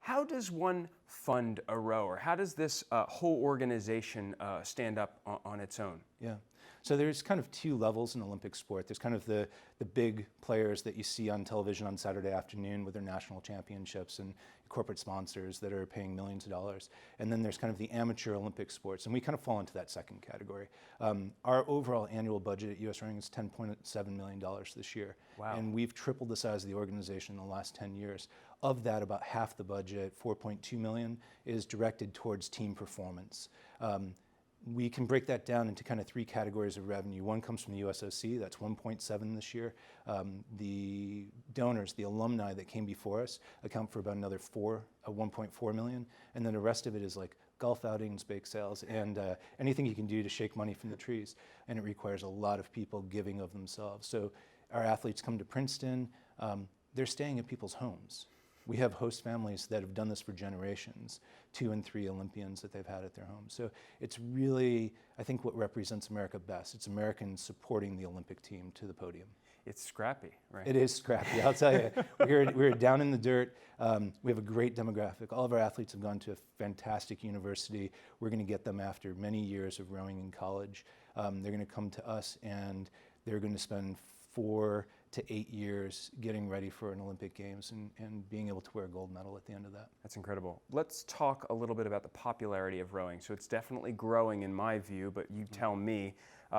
How does one fund a rower? How does this whole organization stand up on its own? Yeah. So there's kind of two levels in Olympic sport. There's kind of the big players that you see on television on Saturday afternoon with their national championships and corporate sponsors that are paying millions of dollars. And then there's kind of the amateur Olympic sports, and we kind of fall into that second category. Our overall annual budget at USRowing is $10.7 million this year. Wow. And we've tripled the size of the organization in the last 10 years. Of that, about half the budget, $4.2 million, is directed towards team performance. We can break that down into kind of three categories of revenue. One comes from the USOC, that's 1.7 this year. The donors, the alumni that came before us, account for about another 1.4 million. And then the rest of it is like golf outings, bake sales, and anything you can do to shake money from the trees. And it requires a lot of people giving of themselves. So our athletes come to Princeton, they're staying at people's homes. We have host families that have done this for generations, 2 and 3 Olympians that they've had at their homes. So it's really, I think, what represents America best. It's Americans supporting the Olympic team to the podium. It's scrappy, right? It is scrappy, I'll tell you. We're down in the dirt. We have a great demographic. All of our athletes have gone to a fantastic university. We're going to get them after many years of rowing in college. They're going to come to us and they're going to spend 4 to 8 years getting ready for an Olympic Games and being able to wear a gold medal at the end of that. That's incredible. Let's talk a little bit about the popularity of rowing. So it's definitely growing in my view, but you tell me,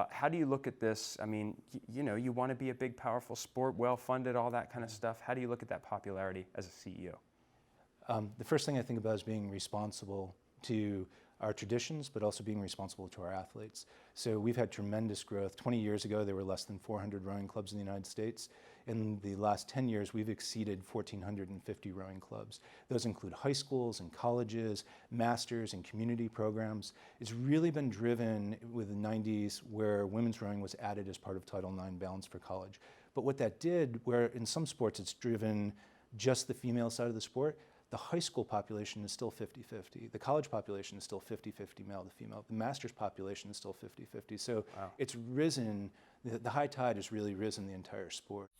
how do you look at this? I mean, you know, you want to be a big, powerful sport, well-funded, all that kind of stuff. How do you look at that popularity as a CEO? The first thing I think about is being responsible to our traditions, but also being responsible to our athletes. So we've had tremendous growth. 20 years ago, there were less than 400 rowing clubs in the United States. In the last 10 years, we've exceeded 1,450 rowing clubs. Those include high schools and colleges, masters and community programs. It's really been driven with the 90s where women's rowing was added as part of Title IX Balance for College. But what that did, where in some sports it's driven just the female side of the sport, the high school population is still 50-50. The college population is still 50-50 male to female. The master's population is still 50-50. So wow. It's risen, the high tide has really risen the entire sport.